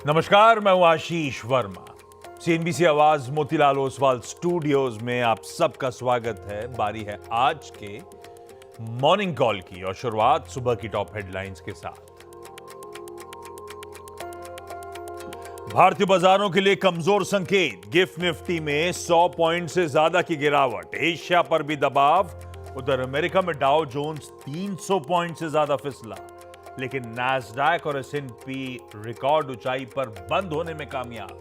नमस्कार, मैं हूं आशीष वर्मा। सीएनबीसी आवाज मोतीलाल ओसवाल स्टूडियोज में आप सबका स्वागत है। बारी है आज के मॉर्निंग कॉल की और शुरुआत सुबह की टॉप हेडलाइंस के साथ। भारतीय बाजारों के लिए कमजोर संकेत, गिफ्ट निफ्टी में 100 पॉइंट से ज्यादा की गिरावट। एशिया पर भी दबाव, उधर अमेरिका में डाउ जोन्स 300 पॉइंट से ज्यादा फिसला, लेकिन नैस्डैक और S&P रिकॉर्ड ऊंचाई पर बंद होने में कामयाब।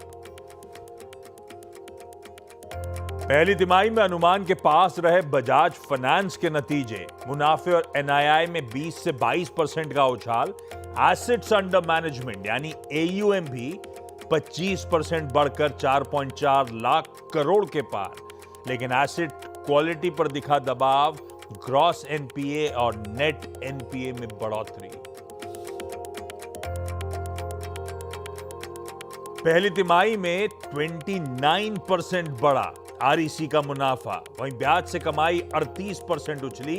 पहली तिमाही में अनुमान के पास रहे बजाज फाइनेंस के नतीजे, मुनाफे और NII में 20 से 22% का उछाल। एसेट्स अंडर मैनेजमेंट यानी AUM भी 25% बढ़कर 4.4 लाख करोड़ के पार, लेकिन एसेट क्वालिटी पर दिखा दबाव, ग्रॉस NPA और नेट NPA में बढ़ोतरी। पहली तिमाही में 29% बढ़ा REC का मुनाफा, वहीं ब्याज से कमाई 38% उछली।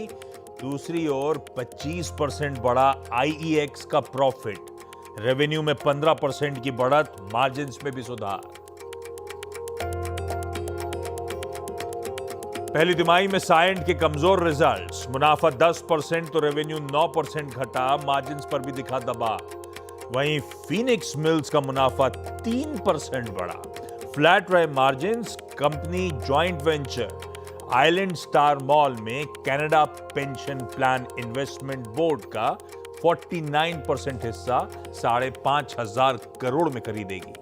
दूसरी ओर 25% बढ़ा IEX का प्रॉफिट, रेवेन्यू में 15% की बढ़त, मार्जिन्स में भी सुधार। पहली तिमाही में साइंट के कमजोर रिजल्ट्स, मुनाफा 10% तो रेवेन्यू 9% घटा, मार्जिन्स पर भी दिखा दबाव। वहीं फीनिक्स मिल्स का मुनाफा 3% बढ़ा, फ्लैट रहे margins. Company joint venture island star mall में Canada pension plan investment board का 49% हिस्सा 5,500 करोड़ में खरीदेगी।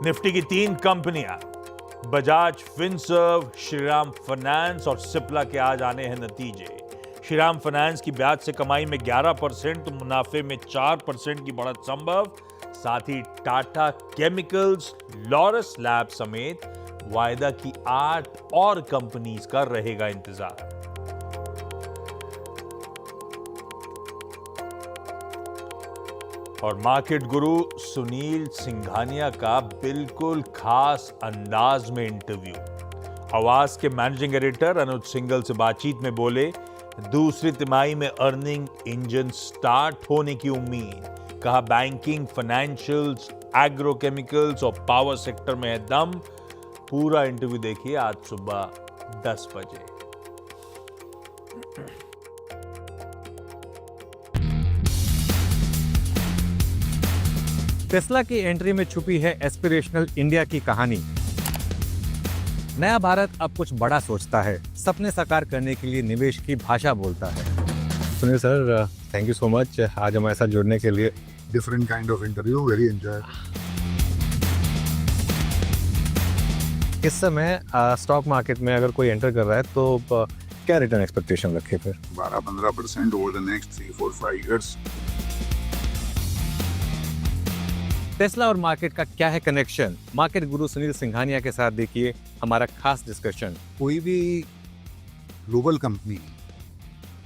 निफ्टी की 3 कंपनियां बजाज फिनसर्व, श्रीराम फाइनेंस और सिप्ला के आज आने हैं नतीजे। श्रीराम फाइनेंस की ब्याज से कमाई में 11% तो मुनाफे में 4% की बढ़त संभव। साथ ही टाटा केमिकल्स, लॉरस लैब समेत वायदा की 8 और कंपनीज का रहेगा इंतजार। और मार्केट गुरु सुनील सिंघानिया का बिल्कुल खास अंदाज में इंटरव्यू। आवाज के मैनेजिंग एडिटर अनुज सिंघल से बातचीत में बोले, दूसरी तिमाही में अर्निंग इंजन स्टार्ट होने की उम्मीद। कहा बैंकिंग, फाइनेंशियल्स, एग्रोकेमिकल्स और पावर सेक्टर में है दम। पूरा इंटरव्यू देखिए आज सुबह 10 बजे। टेस्ला की एंट्री में छुपी है एस्पिरेशनल इंडिया की कहानी। नया भारत अब कुछ बड़ा सोचता है, सपने साकार करने के लिए निवेश की भाषा बोलता है। Sunil sir, thank you so much आज हमारे साथ जुड़ने के लिए। Different kind of interview, very enjoyed. इस समय स्टॉक मार्केट में अगर कोई एंटर कर रहा है तो क्या रिटर्न एक्सपेक्टेशन रखे फिर? 12-15% over the next 3-4-5 years. Tesla और मार्केट का क्या है कनेक्शन? मार्केट गुरु सुनील सिंघानिया के साथ देखिए हमारा खास डिस्कशन। कोई भी ग्लोबल कंपनी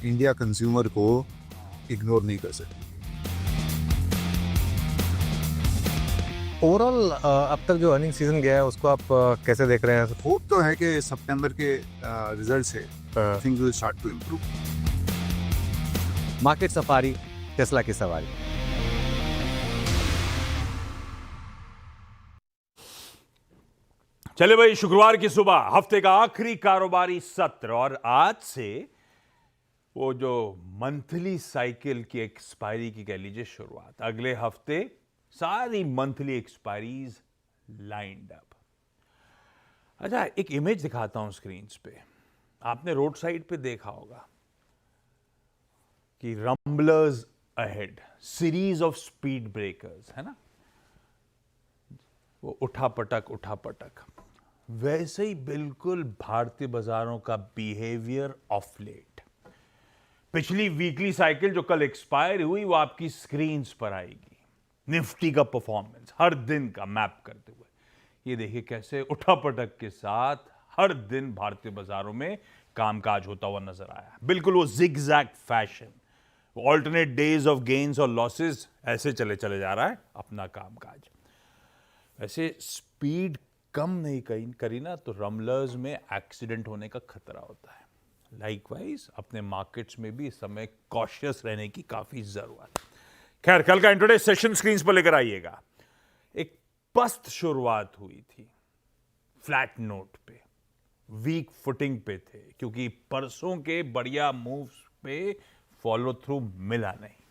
इंडिया कंज्यूमर को इग्नोर नहीं कर सकती। ओवरऑल अब तक जो अर्निंग सीजन गया है उसको आप कैसे देख रहे हैं? होप तो है कि सितंबर के रिजल्ट से things will start to improve. Market safari, Tesla की सवारी। चले भाई, शुक्रवार की सुबह हफ्ते का आखिरी कारोबारी सत्र, और आज से वो जो मंथली साइकिल की एक्सपायरी की कह लीजिए शुरुआत। अगले हफ्ते सारी मंथली एक्सपायरीज लाइंड अप। अच्छा, एक इमेज दिखाता हूं स्क्रीन पे। आपने रोड साइड पे देखा होगा कि rumblers ahead, series of speed breakers, है ना, वो उठा पटक। वैसे ही बिल्कुल भारतीय बाजारों का बिहेवियर ऑफ लेट। पिछली वीकली साइकिल जो कल एक्सपायर हुई वो आपकी स्क्रीन्स पर आएगी। निफ्टी का परफॉर्मेंस हर दिन का मैप करते हुए ये देखिए कैसे उठापटक के साथ हर दिन भारतीय बाजारों में कामकाज होता हुआ नजर आया। बिल्कुल वो zigzag fashion, alternate days of gains और लॉसेस, ऐसे चले जा रहा है अपना कामकाज। वैसे स्पीड कम नहीं करी ना तो रमलर्स में एक्सीडेंट होने का खतरा होता है। लाइकवाइज अपने मार्केट्स में भी इस समय कॉशियस रहने की काफ़ी ज़रूरत है। खैर, कल का इंट्राडे सेशन स्क्रीन पर लेकर आइएगा। एक पस्त शुरुआत हुई थी, फ्लैट नोट पे, वीक फुटिंग पे थे, क्योंकि परसों के बढ़िया मूव्स पे फॉलो थ्रू मिला नहीं,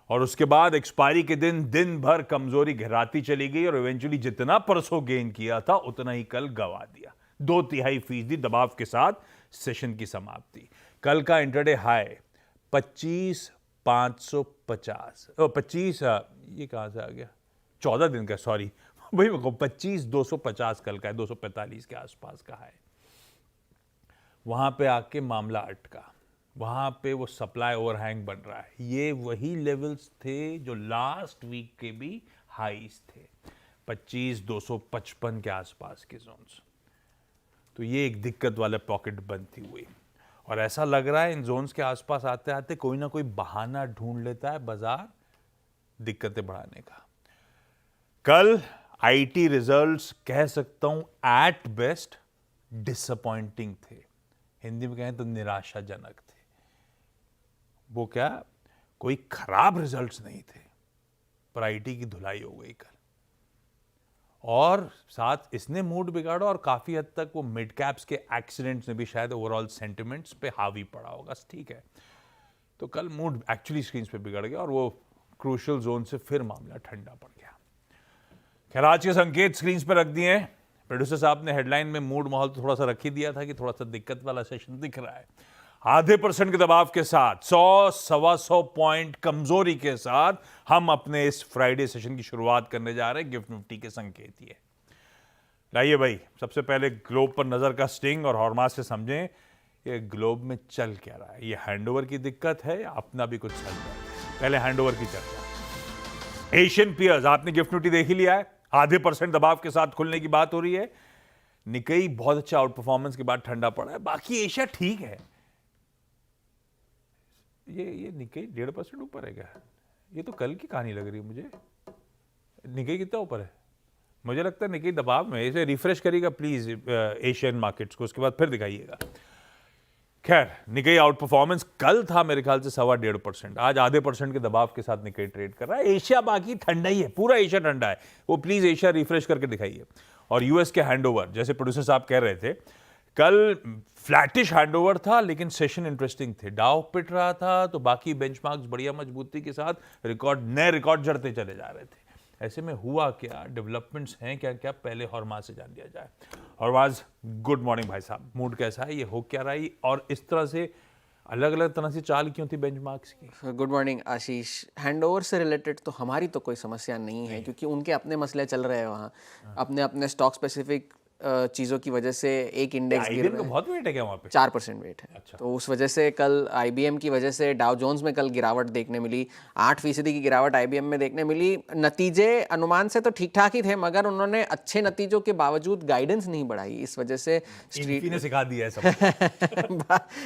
और उसके बाद एक्सपायरी के दिन भर कमजोरी घराती चली गई और इवेंचुअली जितना परसों गेन किया था उतना ही कल गवा दिया। 2/3% दबाव के साथ सेशन की समाप्ति। कल का इंट्राडे हाई 25,550, 25, ये कहां से आ गया, 14 दिन का, सॉरी वही 25,250 कल का है, 245 के आसपास का है। वहां पे आके मामला अटका, वहां पे वो सप्लाई ओवरहैंग बन रहा है। ये वही लेवल्स थे जो लास्ट वीक के भी हाईज थे, 25,255 के आसपास के जोन्स। तो ये एक दिक्कत वाला पॉकेट बनती हुई, और ऐसा लग रहा है इन जोन्स के आसपास आते आते कोई ना कोई बहाना ढूंढ लेता है बाजार दिक्कतें बढ़ाने का। कल आईटी रिजल्ट्स कह सकता हूं एट बेस्ट डिसअपॉइंटिंग थे, हिंदी में कहें तो निराशाजनक थे। वो क्या, कोई खराब रिजल्ट्स नहीं थे, पर आईटी की धुलाई हो गई कल, और साथ इसने मूड बिगाड़ा, और काफी हद तक वो मिड कैप्स के एक्सीडेंट्स ने भी शायद ओवरऑल सेंटिमेंट्स पे हावी पड़ा होगा। ठीक है, तो कल मूड एक्चुअली स्क्रीन पे बिगड़ गया और वो क्रूशियल जोन से फिर मामला ठंडा पड़ गया। खैर, आज के संकेत स्क्रीन पर रख दिए हैं। प्रोड्यूसर साहब ने हेडलाइन में मूड माहौल तो थोड़ा सा रख ही दिया था कि थोड़ा सा दिक्कत वाला सेशन दिख रहा है। 0.5% के दबाव के साथ 100-125 पॉइंट कमजोरी के साथ हम अपने इस फ्राइडे सेशन की शुरुआत करने जा रहे हैं। गिफ्ट निफ्टी के संकेत ये लाइए भाई। सबसे पहले ग्लोब पर नजर का स्टिंग और हॉर्मास से समझें ये ग्लोब में चल क्या रहा है। ये हैंडओवर की दिक्कत है या अपना भी कुछ चल रहा है? पहले हैंडओवर की चर्चा। एशियन पियर्स, आपने गिफ्ट निफ्टी देख ही लिया है, 0.5% दबाव के साथ खुलने की बात हो रही है। निकेई बहुत अच्छा आउट परफॉर्मेंस के बाद ठंडा पड़ा है, बाकी एशिया ठीक है। ये निकेई 1.5% ऊपर है क्या? ये तो कल की कहानी लग रही है मुझे। निकेई कितना ऊपर है? मुझे लगता है निकेई दबाव में। इसे रिफ्रेश करिएगा प्लीज एशियन मार्केट्स को, उसके बाद फिर दिखाइएगा। खैर, निकेई आउट परफॉर्मेंस कल था मेरे ख्याल से 1.25%, आज 0.5% के दबाव के साथ निकेई ट्रेड कर रहा है। एशिया बाकी ठंडा ही है, पूरा एशिया ठंडा है। वो प्लीज एशिया रिफ्रेश करके दिखाइए। और यूएस के हैंडओवर, जैसे प्रोड्यूसर साहब कह रहे थे, कल फ्लैटिश हैंडओवर था लेकिन सेशन इंटरेस्टिंग थे। डाउ पिट रहा था तो बाकी बेंचमार्क्स बढ़िया मजबूती के साथ नए रिकॉर्ड जड़ते चले जा रहे थे। ऐसे में हुआ क्या, डेवलपमेंट्स हैं क्या क्या, पहले हॉर्मास से जान लिया जाए। हॉर्मास, गुड मॉर्निंग भाई साहब, मूड कैसा है, ये हो क्या रहा है, और इस तरह से अलग अलग तरह से चाल क्यों थी बेंचमार्क्स की? गुड मॉर्निंग आशीष। हैंडओवर से रिलेटेड तो हमारी तो कोई समस्या नहीं है, क्योंकि उनके अपने मसले चल रहे हैं वहाँ, अपने अपने स्टॉक स्पेसिफिक चीज़ों की वजह से एक इंडेक्स गिर IBM का बहुत वेट है क्या वहाँ पे? 4% वेट है। अच्छा। तो उस वजह से कल IBM की वजह से डाउ जोन्स में कल गिरावट देखने मिली। 8% की गिरावट IBM में देखने मिली। नतीजे अनुमान से तो ठीक ठाक ही थे, मगर उन्होंने अच्छे नतीजों के बावजूद गाइडेंस नहीं बढ़ाई। इस वजह से स्ट्रीट ने सिखा दिया है सब।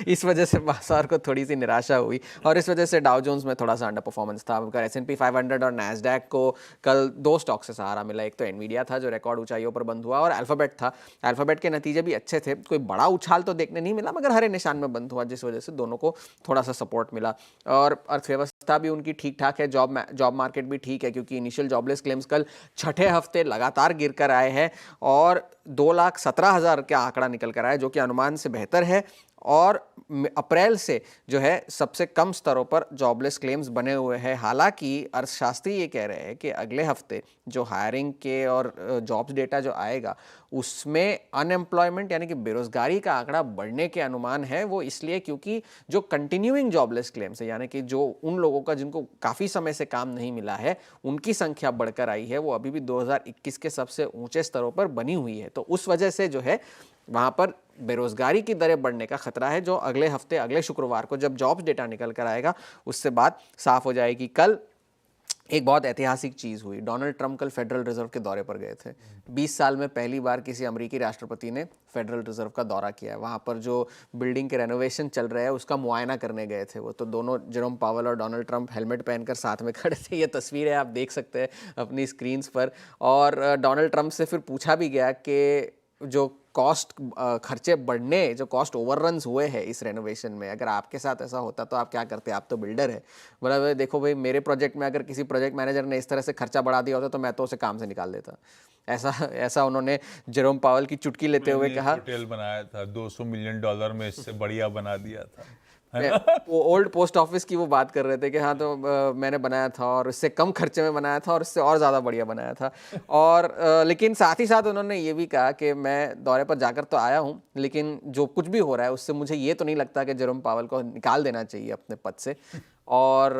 इस वजह से बाजार को थोड़ी सी निराशा हुई, और इस वजह से डाउ जोन्स में थोड़ा सा अंडर परफॉर्मेंस था। अगर S&P 500 और नैस्डैक को कल 2 स्टॉक से सहारा मिला। एक तो एनवीडिया था जो रिकॉर्ड ऊंचाइयों पर बंद हुआ, और अल्फाबेट था। अल्फाबेट के नतीजे भी अच्छे थे, कोई बड़ा उछाल तो देखने नहीं मिला, मगर हरे निशान में बंद हुआ, जिस वजह से दोनों को थोड़ा सा सपोर्ट मिला। और अर्थव्यवस्था भी उनकी ठीक ठाक है, जॉब मार्केट भी ठीक है, क्योंकि इनिशियल जॉबलेस क्लेम्स कल छठे हफ्ते लगातार गिर कर आए हैं, और 2,17,000 का आंकड़ा निकल कर आया, जो कि अनुमान से बेहतर है। और अप्रैल से जो है सबसे कम स्तरों पर जॉबलेस क्लेम्स बने हुए हैं। हालांकि अर्थशास्त्री ये कह रहे हैं कि अगले हफ्ते जो हायरिंग के और जॉब्स डेटा जो आएगा, उसमें अनएम्प्लॉयमेंट यानी कि बेरोजगारी का आंकड़ा बढ़ने के अनुमान है। वो इसलिए क्योंकि जो कंटिन्यूइंग जॉबलेस क्लेम्स है, यानी कि जो उन लोगों का जिनको काफ़ी समय से काम नहीं मिला है, उनकी संख्या बढ़कर आई है। वो अभी भी 2021 के सबसे ऊंचे स्तरों पर बनी हुई है। तो उस वजह से जो है वहाँ पर बेरोजगारी की दरें बढ़ने का खतरा है, जो अगले हफ्ते अगले शुक्रवार को जब जॉब्स डेटा निकल कर आएगा उससे बात साफ हो जाएगी। कल एक बहुत ऐतिहासिक चीज़ हुई। डोनाल्ड ट्रंप कल फेडरल रिजर्व के दौरे पर गए थे। 20 साल में पहली बार किसी अमेरिकी राष्ट्रपति ने फेडरल रिजर्व का दौरा किया है। वहाँ पर जो बिल्डिंग के रेनोवेशन चल रहे हैं उसका मुआयना करने गए थे वो। तो दोनों, जेरोम पावेल और डोनाल्ड ट्रंप हेलमेट पहनकर साथ में खड़े थे। ये तस्वीर है, आप देख सकते हैं अपनी स्क्रीन्स पर। और डोनाल्ड ट्रंप से फिर पूछा भी गया कि जो कॉस्ट खर्चे बढ़ने, जो कॉस्ट ओवररन्स हुए हैं इस रेनोवेशन में, अगर आपके साथ ऐसा होता तो आप क्या करते? आप तो बिल्डर है, मतलब देखो भाई मेरे प्रोजेक्ट में अगर किसी प्रोजेक्ट मैनेजर ने इस तरह से खर्चा बढ़ा दिया होता तो मैं तो उसे काम से निकाल देता। ऐसा उन्होंने जेरोम पावेल की चुटकी लेते हुए कहा। होटल बनाया था $200 मिलियन में, इससे बढ़िया बना दिया था। वो ओल्ड पोस्ट ऑफिस की वो बात कर रहे थे कि हाँ तो मैंने बनाया था और इससे कम खर्चे में बनाया था और इससे और ज़्यादा बढ़िया बनाया था। और लेकिन साथ ही साथ उन्होंने ये भी कहा कि मैं दौरे पर जाकर तो आया हूँ, लेकिन जो कुछ भी हो रहा है उससे मुझे ये तो नहीं लगता कि जेरोम पावेल को निकाल देना चाहिए अपने पद से। और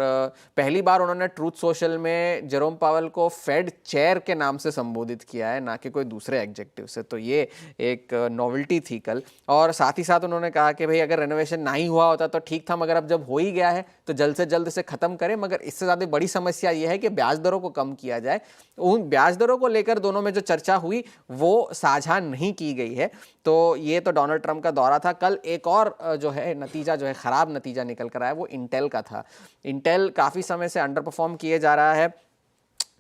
पहली बार उन्होंने ट्रूथ सोशल में जेरोम पावेल को फेड चेयर के नाम से संबोधित किया है, ना कि कोई दूसरे एग्जेक्टिव से, तो ये एक नॉवेल्टी थी कल। और साथ ही साथ उन्होंने कहा कि भाई अगर रेनोवेशन ना ही हुआ होता तो ठीक था, मगर अब जब हो ही गया है तो जल्द से जल्द इसे ख़त्म करें। मगर इससे ज़्यादा बड़ी समस्या ये है कि ब्याज दरों को कम किया जाए। उन ब्याज दरों को लेकर दोनों में जो चर्चा हुई वो साझा नहीं की गई है। तो ये तो डोनाल्ड ट्रंप का दौरा था। कल एक और जो है नतीजा, जो है ख़राब नतीजा निकल कर आया, वो इंटेल का था। इंटेल काफ़ी समय से अंडर परफॉर्म किए जा रहा है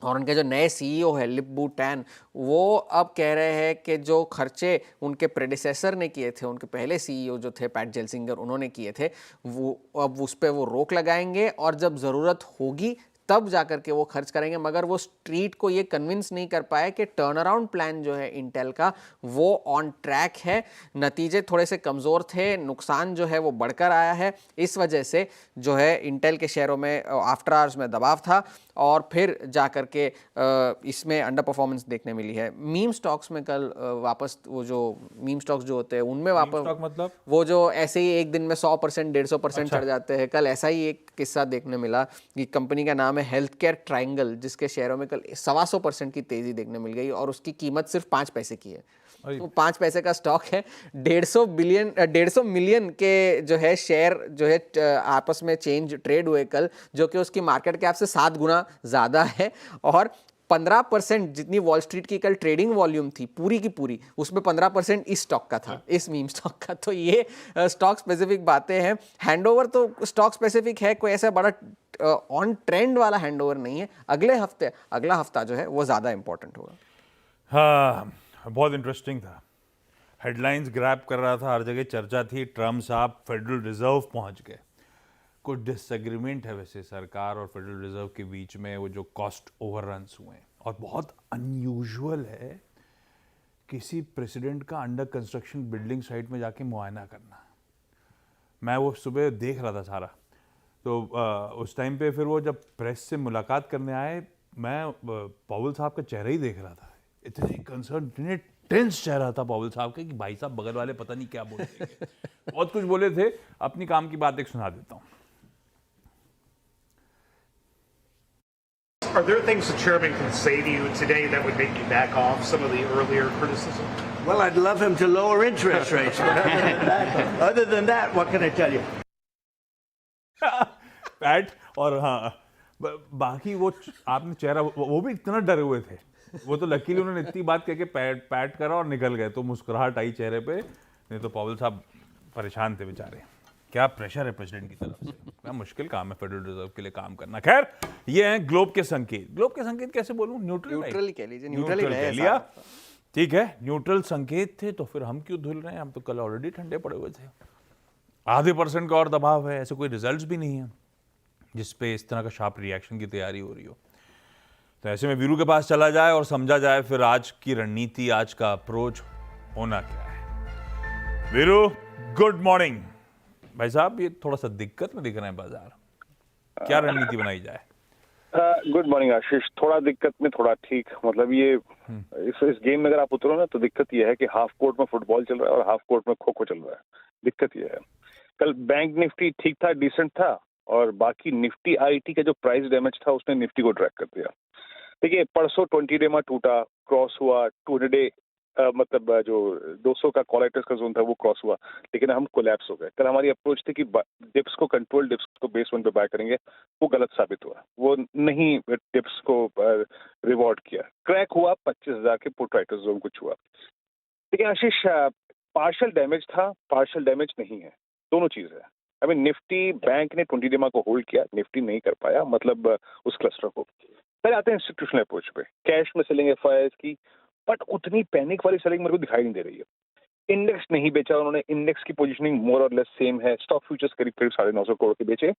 और उनके जो नए सीईओ है लिप-बू टैन, वो अब कह रहे हैं कि जो खर्चे उनके प्रेडिसेसर ने किए थे, उनके पहले सीईओ जो थे पैट जेल्सिंगर, उन्होंने किए थे, वो अब उस पर वो रोक लगाएंगे और जब ज़रूरत होगी तब जाकर के वो खर्च करेंगे। मगर वो स्ट्रीट को ये कन्विंस नहीं कर पाए कि टर्न अराउंड प्लान जो है इंटेल का वो ऑन ट्रैक है। नतीजे थोड़े से कमज़ोर थे, नुकसान जो है वो बढ़कर आया है। इस वजह से जो है इंटेल के शेयरों में आफ्टर आवर्स में दबाव था और फिर जाकर के इसमें अंडर परफॉर्मेंस देखने मिली है। मीम स्टॉक्स में कल वापस वो जो मीम स्टॉक्स जो होते हैं उनमें वापस मतलब वो जो ऐसे ही एक दिन में 100% 150% चढ़ जाते हैं, कल ऐसा ही एक किस्सा देखने मिला कि कंपनी का नाम है हेल्थ केयर ट्रायंगल, जिसके शेयरों में कल 125% की तेजी देखने मिल गई और उसकी कीमत सिर्फ 5 पैसे की है। तो 5 पैसे का स्टॉक है। 150 मिलियन के जो है शेयर जो है आपस में ट्रेड हुए कल, जो कि उसकी मार्केट कैप से 7 गुना ज़्यादा है। और 15% जितनी वॉल स्ट्रीट की कल ट्रेडिंग वॉल्यूम थी पूरी की पूरी, उसमें 15% इस स्टॉक का था, इस मीम स्टॉक का। तो ये स्टॉक स्पेसिफिक बातें हैं। हैंडओवर तो स्टॉक स्पेसिफिक है, कोई ऐसा बड़ा ऑन ट्रेंड वाला हैंडओवर नहीं है। अगला हफ्ता जो है वो ज़्यादा इंपॉर्टेंट होगा। हाँ, बहुत इंटरेस्टिंग था। हेडलाइंस ग्रैब कर रहा था, हर जगह चर्चा थी। ट्रम्प साहब फेडरल रिजर्व पहुंच गए। कुछ डिसएग्रीमेंट है वैसे सरकार और फेडरल रिजर्व के बीच में, वो जो कॉस्ट ओवररन्स हुए हैं। और बहुत अनयूजुअल है किसी प्रेसिडेंट का अंडर कंस्ट्रक्शन बिल्डिंग साइट में जाके मुआयना करना। मैं वो सुबह देख रहा था सारा, तो उस टाइम पे फिर वो जब प्रेस से मुलाकात करने आए, मैं पावेल साहब का चेहरा ही देख रहा था। इतने कंसर्न, इतने टेंस चेहरा था पावेल साहब का कि भाई साहब बगल वाले पता नहीं क्या बोल रहे थे। बहुत कुछ बोले थे। अपनी काम की बात एक सुना देता हूँ। Are there things the chairman can say to you today that would make you back off some of the earlier criticism? Well, I'd love him to lower interest rates. But other than that, what can I tell you? PAT और हाँ, बाकी वो आपने चेहरा, वो भी इतना डरे हुए थे। वो तो लकीली उन्होंने इतनी बात कह के पैट करा और निकल गए, तो मुस्कुराहट आई चेहरे पे। नहीं तो पावेल साहब परेशान थे बेचारे। क्या प्रेशर है प्रेसिडेंट की तरफ से, क्या मुश्किल काम है फेडरल रिजर्व के लिए काम करना। खैर, ये हैं ग्लोब के संकेत। ग्लोब के संकेत कैसे बोलूं? न्यूट्रल कह लीजिए, न्यूट्रल कह लिया, ठीक है। न्यूट्रल संकेत थे तो फिर हम क्यों धुल रहे हैं? हम तो कल ऑलरेडी ठंडे पड़े हुए थे। आधे % का और दबाव है, ऐसे कोई रिजल्ट्स भी नहीं है जिसपे इस तरह का शार्प रिएक्शन की तैयारी हो रही हो। तो ऐसे में वीरू के पास चला जाए और समझा जाए फिर आज की रणनीति, आज का अप्रोच होना क्या है। Veeru, good morning. भाई साहब, ये थोड़ा सा दिक्कत में दिख रहे हैं बाजार, क्या रणनीति बनाई जाए? गुड मॉर्निंग आशीष। थोड़ा दिक्कत में, थोड़ा ठीक। मतलब ये इस गेम में अगर आप उतरो ना तो दिक्कत ये है कि हाफ कोर्ट में फुटबॉल चल रहा है और हाफ कोर्ट में खो खो चल रहा है। दिक्कत ये है। कल बैंक निफ्टी ठीक था, डिसेंट था, और बाकी निफ्टी आईटी का जो प्राइस डैमेज था उसने निफ्टी को ड्रैग कर दिया। देखिए, परसों 20 डे में टूटा, क्रॉस हुआ, 200 डे मतलब जो 200 का कॉलेक्टर्स का जोन था वो क्रॉस हुआ, लेकिन हम कोलैप्स हो गए। कल हमारी अप्रोच थी कि डिप्स को कंट्रोल, डिप्स को बेस 1 पे बाय करेंगे, वो गलत साबित हुआ। वो नहीं डिप्स को रिवॉर्ड किया, क्रैक हुआ, 25,000 के पुट राइटर्स जोन कुछ हुआ। लेकिन आशीष, पार्शियल डैमेज था, पार्शियल डैमेज नहीं है, दोनों चीज है। आई मीन निफ्टी, बैंक ने 20 डेमा को होल्ड किया, निफ्टी नहीं कर पाया, मतलब उस क्लस्टर को। पहले आते हैं इंस्टीट्यूशनल अप्रोच पे। कैश में सेलिंग एफआईआईस की, बट उतनी पैनिक वाली सेलिंग मेरे को दिखाई नहीं दे रही है। इंडेक्स नहीं बेचा उन्होंने, इंडेक्स की पोजीशनिंग मोर और लेस सेम है। स्टॉक फ्यूचर्स करीब करीब 950 करोड़ के बेचे,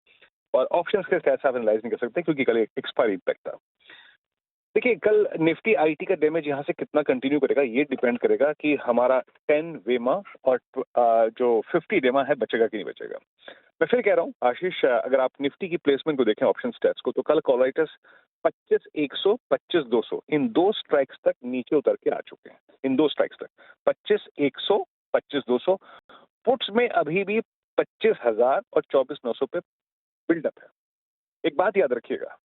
और ऑप्शंस के स्टैट्स आप एनालाइज नहीं कर सकते क्योंकि कल एक्सपायरी इम्पैक्ट था। देखिए, कल निफ्टी आईटी का डैमेज यहाँ से कितना कंटिन्यू करेगा ये डिपेंड करेगा कि हमारा 10 वेमा और जो 50 डेमा है बचेगा कि नहीं बचेगा। मैं फिर कह रहा हूँ आशीष, अगर आप निफ्टी की प्लेसमेंट को देखें ऑप्शन स्टैट्स को, तो कल कॉल राइटर्स 25,100, 25,200 इन दो स्ट्राइक्स तक नीचे उतर के आ चुके हैं। इन दो स्ट्राइक्स तक 25,100, 25,200। पुट्स में अभी भी 25,000 और 24,900 पे बिल्डअप है। एक बात याद रखिएगा,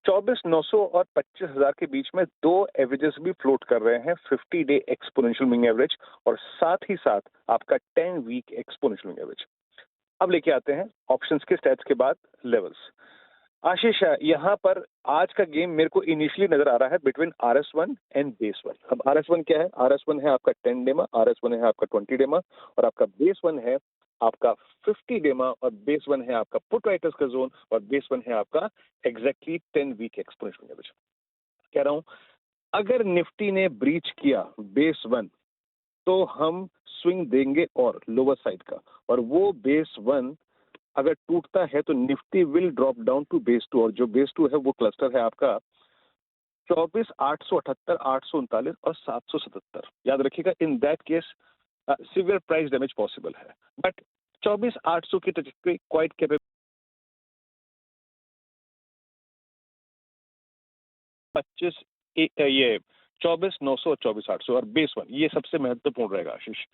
24,900 और 25,000 के बीच में दो एवरेजेस भी फ्लोट कर रहे हैं, 50 डे एक्सपोनेंशियल मूविंग एवरेज और साथ ही साथ आपका 10 वीक एक्सपोनेंशियल मूविंग एवरेज। अब लेके आते हैं ऑप्शंस के स्टैट्स के बाद लेवल्स। आशीष, यहाँ पर आज का गेम मेरे को इनिशियली नजर आ रहा है बिटवीन RS1 एंड बेस 1। अब RS1 क्या है? RS1 है आपका 10 डेमा, RS1 है आपका 20 डेमा, और आपका बेस 1 है आपका 50 डेमा, और बेस 1 है आपका पुट राइटर्स का जोन, और बेस 1 है आपका एग्जैक्टली 10 वीक एक्सपोनेंशियल एवरेज। कह रहा हूं, अगर निफ्टी ने ब्रीच किया बेस 1 तो हम स्विंग देंगे और लोअर साइड का, और वो बेस 1 अगर टूटता है तो Nifty will drop down to base 2, और जो बेस 2 है वो क्लस्टर है आपका 24,878, 839 और 777। याद रखिएगा, in that case severe price damage possible है, बट 24,800 की ट्रैजेक्टरी क्वाइट कैपेबल। 25 ये 24,900 और 24,800 और बेस 1 ये सबसे महत्वपूर्ण रहेगा आशीष।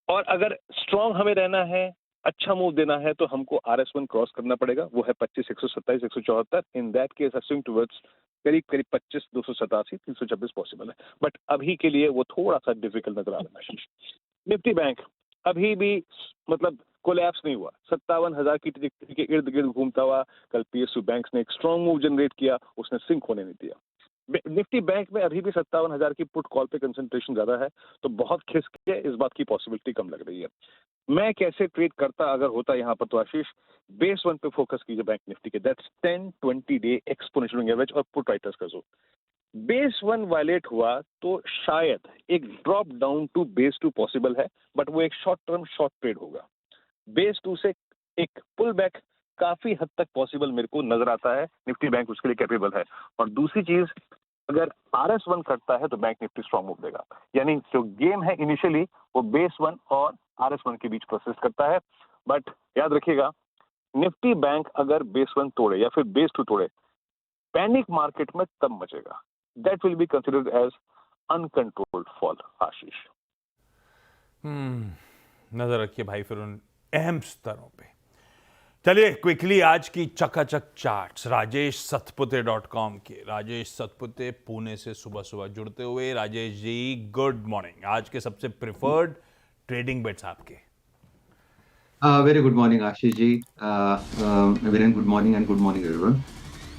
और अगर स्ट्रॉन्ग हमें रहना है, अच्छा मूव देना है, तो हमको RS1 क्रॉस करना पड़ेगा, वो है 25,127, 174। In that case swing towards करीब करीब 25,287, 326 पॉसिबल है, बट अभी के लिए वो थोड़ा सा डिफिकल्ट नजर आ रहा है आशीष। निफ्टी बैंक अभी भी मतलब कोलैप्स नहीं हुआ, 57,000 की ट्रैजेक्टरी के इर्द गिर्द घूमता हुआ। कल PSU बैंक्स ने एक स्ट्रॉन्ग मूव जनरेट किया, उसने सिंक होने नहीं दिया। निफ्टी बैंक में अभी भी 57,000 की पुट कॉल पे कंसंट्रेशन ज्यादा है, तो बहुत खिसक के इस बात की पॉसिबिलिटी कम लग रही है। मैं कैसे ट्रेड करता अगर होता यहाँ पर, तो आशीष बेस 1 पे फोकस कीजिए बैंक निफ्टी के, that's 10-20 day exponential moving average और पुट राइटर्स का जोन। बेस 1 वायलेट हुआ तो शायद एक drop down to base 2 possible है, बट वो एक शॉर्ट टर्म शॉर्ट ट्रेड होगा। बेस 2 से एक पुल बैक काफी हद तक पॉसिबल मेरे को नजर आता है, निफ्टी बैंक उसके लिए कैपेबल है। और दूसरी चीज, अगर RS1 करता है तो बैंक निफ्टी स्ट्रॉन्ग मूव देगा, यानी जो गेम है इनिशियली वो बेस 1 और RS1 के बीच प्रोसेस करता है। बट याद रखिएगा, निफ्टी बैंक अगर बेस 1 तोड़े या फिर बेस 2 तोड़े, पैनिक मार्केट में तब मचेगा, that will be considered as uncontrolled fall Ashish. नजर रखिए भाई फिर उन अहम स्तरों पे। चलिए क्विकली आज की चकाचक चार्ट्स राजेश सतपुते.com के। राजेश सतपुते पुणे से सुबह सुबह जुड़ते हुए। Rajesh ji good morning. आज के सबसे प्रिफर्ड ट्रेडिंग बेट्स आपके। Very good morning Ashish ji, very good morning and good morning everyone.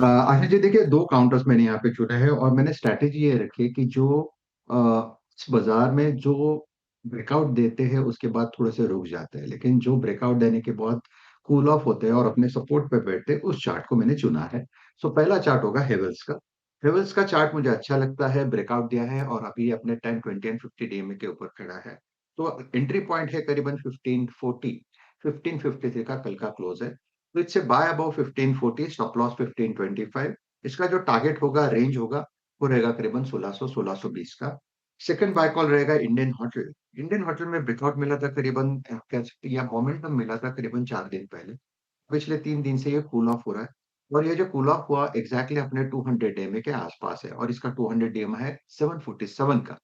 Ashish ji देखिए, दो काउंटर्स मैंने यहाँ पे चुने हैं और मैंने स्ट्रैटेजी ये रखी है कि जो इस बाजार में जो ब्रेकआउट देते हैं उसके बाद थोड़े से रुक जाते हैं, लेकिन जो ब्रेकआउट देने के बाद कूल ऑफ होते हैं और अपने सपोर्ट पे बैठते हैं, उस चार्ट को मैंने चुना है। सो पहला चार्ट होगा हेवल्स का। हेवल्स का चार्ट मुझे अच्छा लगता है, ब्रेकआउट दिया है और अभी अपने 10, 20 एंड 50 डीएमए के ऊपर खड़ा है। तो एंट्री पॉइंट है करीबन 1540, 1553 का कल का क्लोज है। तो इससे बाय अबाउ 1540, स्टॉप लॉस 1525। इसका जो टारगेट होगा, रेंज होगा, वो रहेगा करीबन 1600, 1620 का। सेकंड बाय कॉल रहेगा इंडियन होटल। इंडियन होटल में ब्रेकआउट मिला था करीबन, कह सकते हैं, या मोमेंटम मिला था करीबन 4 दिन पहले। पिछले 3 दिन से ये कूल ऑफ हो रहा है और ये जो कूल ऑफ हुआ एग्जैक्टली अपने 200 डीएमए के आसपास है और इसका 200 डीएमए है 747 का।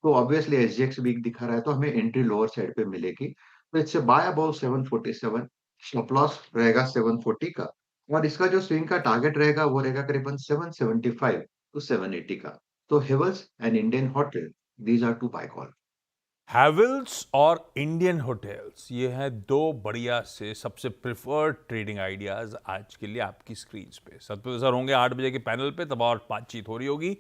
तो ऑब्वियसली एसजीएक्स वीक दिखा रहा है, तो हमें एंट्री लोअर साइड पे मिलेगी। तो इससे बाय अबाउ 747, स्टॉप लॉस रहेगा 740 का, और इसका जो स्विंग का टारगेट रहेगा वो रहेगा करीबन 775 टू 780 का। तो Havells and Indian hotel, these are to buy call. Havells और इंडियन होटल्स, ये हैं दो बढ़िया से सबसे प्रिफर्ड ट्रेडिंग आइडियाज आज के लिए आपकी स्क्रीन पे। सतपुते सर होंगे 8 बजे के पैनल पे, तब और बातचीत हो रही होगी।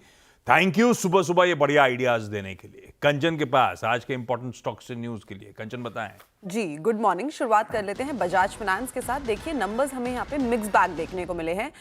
थैंक यू सुबह सुबह ये बढ़िया आइडियाज देने के लिए। कंचन के पास आज के इंपॉर्टेंट स्टॉक्स से न्यूज के लिए। कंचन बताएं। जी गुड मॉर्निंग। शुरुआत कर लेते हैं बजाज फाइनेंस के साथ। देखिए नंबर्स हमें यहाँ पे मिक्स बैग देखने को मिले हैं।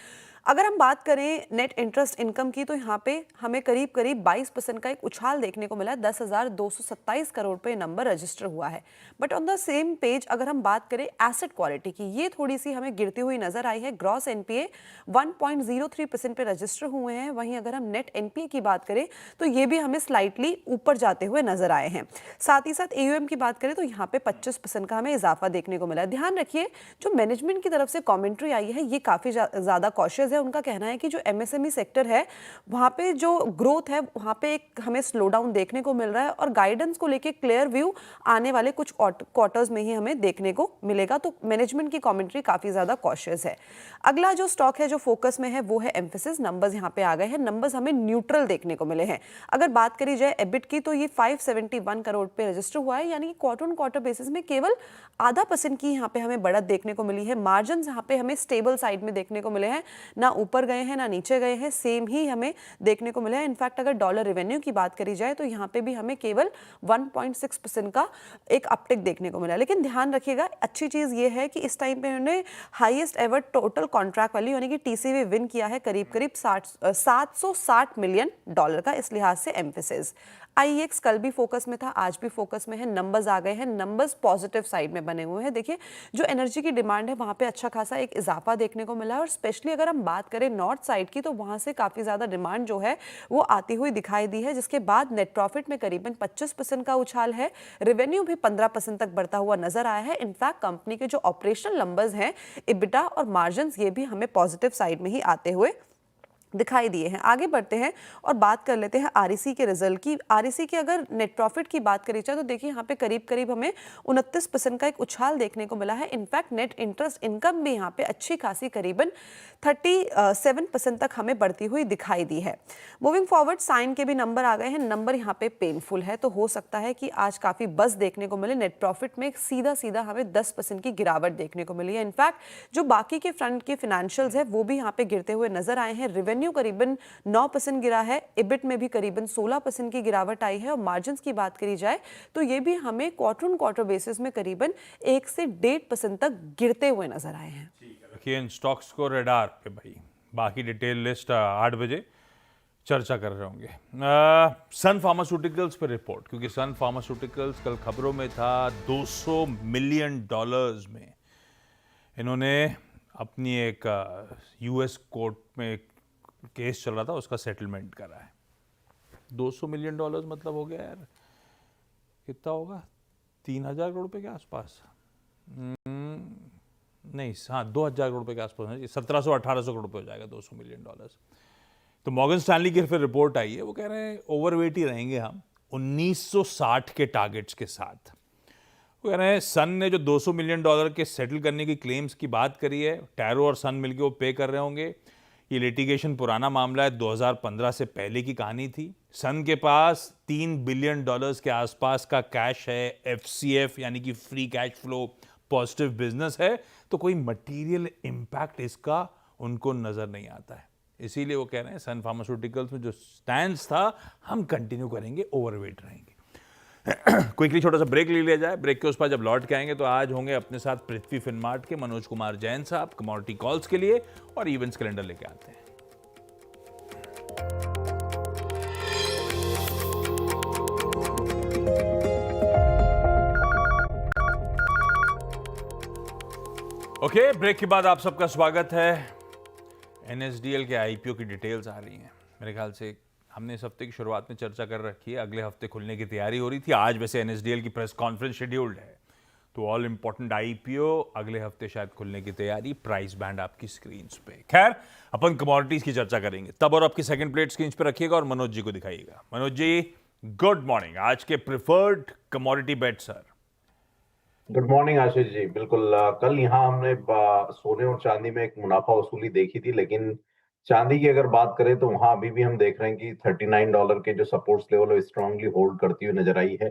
अगर हम बात करें नेट इंटरेस्ट इनकम की तो यहाँ पे हमें करीब करीब 22% का एक उछाल देखने को मिला है। 10,227 करोड़ पे नंबर रजिस्टर हुआ है। But on the same page अगर हम बात करें एसेट क्वालिटी की, ये थोड़ी सी हमें गिरती हुई नजर आई है। ग्रॉस एनपीए 1.03% पे रजिस्टर हुए हैं। वहीं अगर हम नेट एनपीए की बात करें तो ये भी हमें स्लाइटली ऊपर जाते हुए नजर आए हैं। साथ ही साथ एयूएम की बात करें तो यहाँ पे 25% का हमें इजाफा देखने को मिला है। ध्यान रखिए, जो मैनेजमेंट की तरफ से कमेंट्री आई है ये काफी ज्यादा कॉशियस है। उनका कहना है कि जो एमएसएमई सेक्टर है वहां पे जो ग्रोथ है वहां पे एक हमें स्लो डाउन देखने को मिल रहा है और गाइडेंस को लेके क्लियर व्यू आने वाले कुछ क्वार्टर्स में ही हमें देखने को मिलेगा। तो मैनेजमेंट की कमेंट्री काफी ज्यादा कॉशियस है। अगला जो स्टॉक है जो फोकस में है वो है एम्फेसिस। नंबर्स यहाँ पे आ गए हैं। नंबर्स हमें न्यूट्रल देखने को मिले हैं। अगर बात करी जाए एबिट की तो ये 571 करोड़ पे रजिस्टर हुआ है, यानी कि क्वार्टर ऑन क्वार्टर बेसिस में केवल 0.5% की यहाँ पे हमें बढ़त देखने को मिली है। मार्जिन यहाँ पे हमें स्टेबल साइड में देखने को मिले हैं, ना ऊपर गए हैं ना नीचे गए हैं, सेम ही हमें देखने को मिला है। इनफैक्ट अगर डॉलर रेवेन्यू की बात करी जाए तो यहाँ पे भी हमें केवल 1.6% का एक अपटिक देखने को मिला। लेकिन ध्यान रखिएगा, अच्छी चीज ये है कि इस टाइम पे उन्होंने highest ever total contract value यानी कि टीसीवी विन किया है करीब करीब 760 मिलियन डॉलर का। इस लिहाज से एम्फेसिस। आईएक्स कल भी फोकस में था, आज भी फोकस में है। नंबर्स आ गए हैं, नंबर्स पॉजिटिव साइड में बने हुए हैं। देखिए जो एनर्जी की डिमांड है वहां पे अच्छा खासा एक इजाफा देखने को मिला है और स्पेशली अगर हम बात करें नॉर्थ साइड की तो वहां से काफी ज्यादा डिमांड जो है वो आती हुई दिखाई दी है, जिसके बाद नेट प्रॉफिट में करीबन 25% का उछाल है। रेवेन्यू भी 15% तक बढ़ता हुआ नजर आया है। इनफैक्ट कंपनी के जो ऑपरेशनल नंबर्स हैं, इबिटा और मार्जिन, ये भी हमें पॉजिटिव साइड में ही आते हुए दिखाई दिए हैं। आगे बढ़ते हैं और बात कर लेते हैं आरईसी के रिजल्ट की। आरईसी के अगर नेट प्रॉफिट की बात करी जाए तो देखिए यहाँ पे करीब करीब हमें 29% का एक उछाल देखने को मिला है। इनफैक्ट नेट इंटरेस्ट इनकम भी यहाँ पे अच्छी खासी करीबन 37% तक हमें बढ़ती हुई दिखाई दी है। मूविंग फॉरवर्ड साइन के भी नंबर आ गए हैं। नंबर यहाँ पे पेनफुल है, तो हो सकता है कि आज काफी बस देखने को मिले। नेट प्रॉफिट में सीधा सीधा हमें 10% की गिरावट देखने को मिली है। इनफैक्ट जो बाकी के फ्रंट के फाइनेंशियल्स है वो भी यहाँ पे गिरते हुए नजर आए हैं। रेवेन्यू करीबन 9% गिरा है, इबिट में भी करीबन 16% की गिरावट आई है और मार्जिन्स की बात करी जाए तो ये भी हमें क्वार्टर ऑन क्वार्टर बेसिस में करीबन 1 से 1.5% तक गिरते हुए नजर आए हैं। रखिए इन स्टॉक्स को रडार पे भाई। बाकी डिटेल लिस्ट 8 बजे चर्चा कर रहे होंगे। सन फार्मास्यूटिकल्स पे रिपोर्ट, क्योंकि सन फार्मास्यूटिकल्स कल खबरों में था। $200 मिलियन में इन्होंने अपनी एक यूएस कोर्ट में एक केस चल रहा था उसका सेटलमेंट करा है। $200 मिलियन मतलब हो गया यार, कितना होगा, 3,000 करोड़ रुपए के आसपास। नहीं, हाँ 2,000 करोड़ रुपए के आसपास है। 1700-1800 करोड़ रुपए हो जाएगा $200 मिलियन। तो मॉर्गन स्टैनली की फिर रिपोर्ट आई है, वो कह रहे हैं ओवरवेट ही रहेंगे हम 1960 के टारगेट्स के साथ। वो कह रहे हैं सन ने जो $200 मिलियन के सेटल करने की क्लेम्स की बात करी है, टैरो और सन मिलकर वो पे कर रहे होंगे। ये लिटिगेशन पुराना मामला है, 2015 से पहले की कहानी थी। सन के पास $3 बिलियन के आसपास का कैश है। एफसीएफ यानी कि free cash flow positive business है, तो कोई मटेरियल इंपैक्ट इसका उनको नजर नहीं आता है। इसीलिए वो कह रहे हैं सन फार्मास्यूटिकल्स में जो स्टैंड था हम कंटिन्यू करेंगे, ओवरवेट रहेंगे। क्विकली छोटा सा ब्रेक ले लिया जाए। ब्रेक के उस पर जब लौट के आएंगे तो आज होंगे अपने साथ पृथ्वी फिनमार्ट के मनोज कुमार जैन साहब कमोडिटी कॉल्स के लिए, और इवेंट्स कैलेंडर लेके आते हैं। ओके, ब्रेक के बाद आप सबका स्वागत है। एनएसडीएल के आईपीओ की डिटेल्स आ रही हैं। मेरे ख्याल से हमने इस हफ्ते की शुरुआत में चर्चा कर रखी है, अगले हफ्ते खुलने की तैयारी हो रही थी। आज वैसे एनएसडीएल की प्रेस कॉन्फ्रेंस शेड्यूल्ड है, तो ऑल इंपॉर्टेंट आईपीओ अगले हफ्ते शायद खुलने की तैयारी। प्राइस बैंड आपकी स्क्रीन पे। खैर, अपन कमोडिटीज की चर्चा करेंगे तब, और आपकी सेकंड प्लेट स्क्रीन पे रखिएगा और मनोज जी को दिखाइएगा। Manoj ji, good morning. आज के प्रिफर्ड कमोडिटी बेट सर। गुड मॉर्निंग आशीष जी। बिल्कुल, कल यहाँ हमने सोने और चांदी में एक मुनाफा वसूली देखी थी, लेकिन चांदी की अगर बात करें तो वहां अभी भी हम देख रहे हैं कि $39 के जो सपोर्ट्स लेवल है स्ट्रांगली होल्ड करती हुई नजर आई है।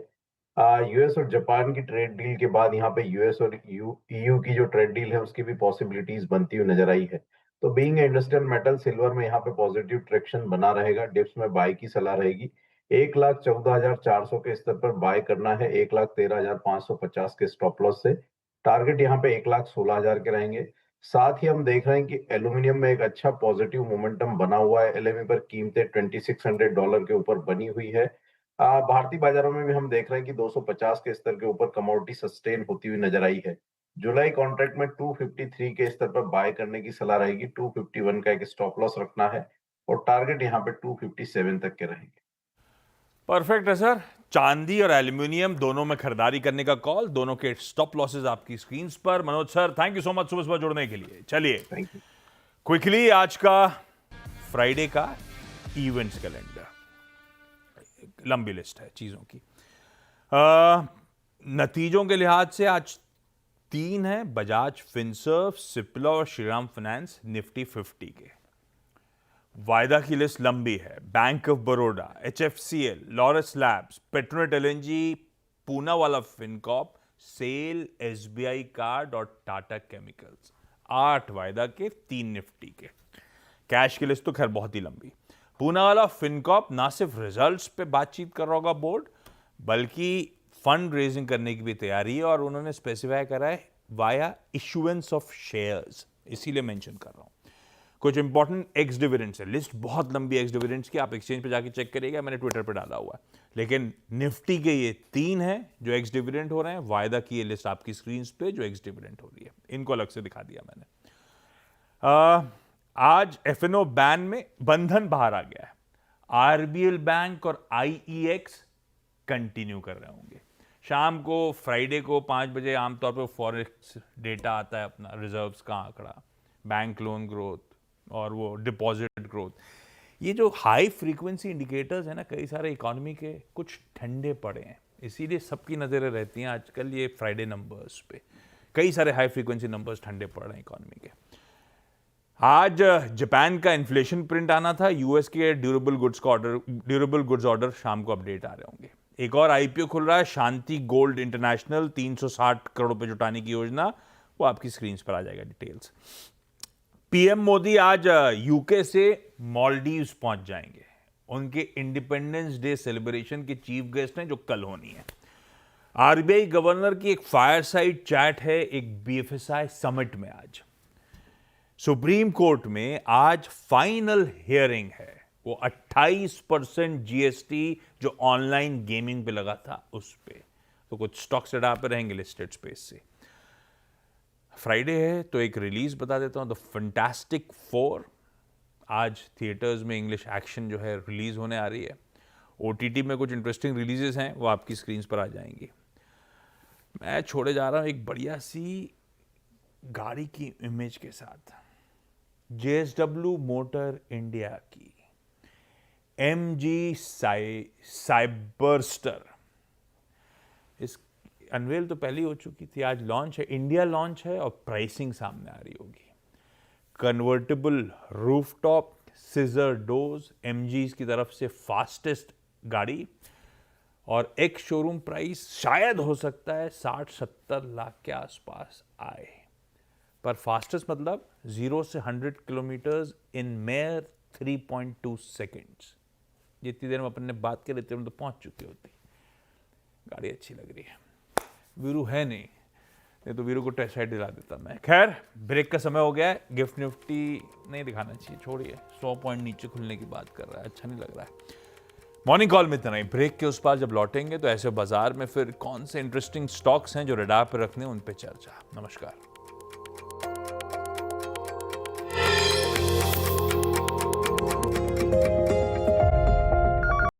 यूएस और जापान की ट्रेड डील के बाद यहाँ पे यूएस और ईयू की जो ट्रेड डील है उसकी भी पॉसिबिलिटीज बनती हुई नजर आई है। तो बीइंग इंडस्ट्रियल मेटल, सिल्वर में यहाँ पे पॉजिटिव ट्रैक्शन बना रहेगा। डिप्स में बाय की सलाह रहेगी। 1,14,400 के स्तर पर बाय करना है। 1,13,550 के स्टॉप लॉस से टारगेट यहाँ पे 1,16,000 के रहेंगे। साथ ही हम देख रहे हैं कि एल्यूमिनियम में एक अच्छा पॉजिटिव मोमेंटम बना हुआ है। एलएमई पर कीमतें $2600 के ऊपर बनी हुई है। भारतीय बाजारों में भी हम देख रहे हैं कि 250 के स्तर के ऊपर कमोडिटी सस्टेन होती हुई नजर आई है। जुलाई कॉन्ट्रैक्ट में 253 के स्तर पर बाय करने की सलाह रहेगी। 251 का एक स्टॉप लॉस रखना है और टारगेट यहाँ पे 257 तक के रहेंगे। परफेक्ट है सर। चांदी और एल्यूमिनियम दोनों में खरीदारी करने का कॉल, दोनों के स्टॉप लॉसेस आपकी स्क्रीन पर। Manoj sir, thank you so much सुबह जुड़ने के लिए। चलिए क्विकली आज का फ्राइडे का इवेंट्स कैलेंडर, लंबी लिस्ट है चीजों की। नतीजों के लिहाज से आज 3 है, बजाज फिनसर्व, सिप्ला और श्रीराम फाइनेंस निफ्टी 50 के। वायदा की लिस्ट लंबी है, bank of Baroda, HFCL, Laurus Labs, Petronet LNG, Poonawalla Fincorp, SAIL, SBI card और टाटा केमिकल्स। 8 वायदा के, 3 निफ्टी के। कैश की लिस्ट तो खैर बहुत ही लंबी। पूनावाला फिनकॉर्प ना सिर्फ रिजल्ट्स पे बातचीत कर रहा होगा बोर्ड, बल्कि फंड रेजिंग करने की भी तैयारी है और उन्होंने स्पेसिफाई करा है वाया इशुएंस ऑफ शेयर्स, इसीलिए मेंशन कर रहा हूं। कुछ इंपॉर्टेंट एक्स डिविडेंड्स है, लिस्ट बहुत लंबी एक्स डिविडेंड्स की, आप एक्सचेंज पे जाके चेक करिएगा, मैंने ट्विटर पे डाला हुआ है। लेकिन निफ्टी के ये 3 हैं जो एक्स डिविडेंड हो रहे हैं। वायदा की ये लिस्ट आपकी स्क्रीन पे जो एक्स डिविडेंड हो रही है, इनको अलग से दिखा दिया मैंने। आज FNO बैन में बंधन बाहर आ गया है। RBL बैंक और IEX कंटिन्यू कर रहे होंगे। शाम को फ्राइडे को 5 बजे आमतौर पर फॉरेक्स डेटा आता है अपना, रिजर्व्स का आंकड़ा, बैंक लोन ग्रोथ और वो डिपॉजिट ग्रोथ। ये जो हाई फ्रीक्वेंसी इंडिकेटर्स है ना, कई सारे इकोनॉमी के कुछ ठंडे पड़े हैं, इसीलिए सबकी नज़रें रहती हैं आजकल ये फ्राइडे नंबर्स पे। कई सारे हाई फ्रीक्वेंसी नंबर्स ठंडे पड़ रहे हैं इकोनॉमी के। आज जापान का इन्फ्लेशन प्रिंट आना था, यूएस के ड्यूरेबल गुड्स ऑर्डर शाम को अपडेट आ रहे होंगे। एक और IPO खुल रहा है, शांति गोल्ड इंटरनेशनल, 360 करोड़ रुपए जुटाने की योजना, वो आपकी स्क्रीन पर आ जाएगा डिटेल्स। PM मोदी आज UK से मालदीव्स पहुंच जाएंगे। उनके इंडिपेंडेंस डे सेलिब्रेशन के चीफ गेस्ट हैं जो कल होनी है। RBI गवर्नर की एक फायर साइड चैट है एक BFSI समिट में आज। सुप्रीम कोर्ट में आज फाइनल हियरिंग है, वो 28% GST जो ऑनलाइन गेमिंग पे लगा था उस पे। तो कुछ स्टॉक्स एडा पे रहेंगे लिस्टेड स्पेस से। फ्राइडे है तो एक रिलीज बता देता हूं, द फैंटास्टिक 4 आज थिएटर्स में इंग्लिश एक्शन जो है रिलीज होने आ रही है। OTT में कुछ इंटरेस्टिंग रिलीजेस हैं, वो आपकी स्क्रीन पर आ जाएंगी। मैं छोड़े जा रहा हूं एक बढ़िया सी गाड़ी की इमेज के साथ, JSW मोटर इंडिया की MG साइबरस्टर। इस अनवेल तो पहले हो चुकी थी, आज लॉन्च है, इंडिया लॉन्च है और प्राइसिंग सामने आ रही होगी। Convertible rooftop, scissor doors, MG की तरफ से फास्टेस्ट गाड़ी और एक शोरूम प्राइस शायद हो सकता है 60-70 लाख के आसपास आए, पर फास्टेस्ट मतलब 0 से 100 किलोमीटर्स इन मेयर 3.2 सेकेंड्स। जितनी देर में अपन ने बात करी इतने में तो पहुंच चुकी होती। गाड़ी अच्छी लग रही है। वीरू है नहीं तो वीरू को टेस्ट साइड दिला देता मैं। खैर, ब्रेक का समय हो गया है। गिफ्ट निफ्टी नहीं दिखाना चाहिए, छोड़िए, 100 पॉइंट नीचे खुलने की बात कर रहा है, अच्छा नहीं लग रहा है। मॉर्निंग कॉल में इतना ही। ब्रेक के उस पार जब लौटेंगे तो ऐसे बाजार में फिर कौन से इंटरेस्टिंग स्टॉक्स हैं जो रडार पर रखने, उन पे चर्चा। नमस्कार।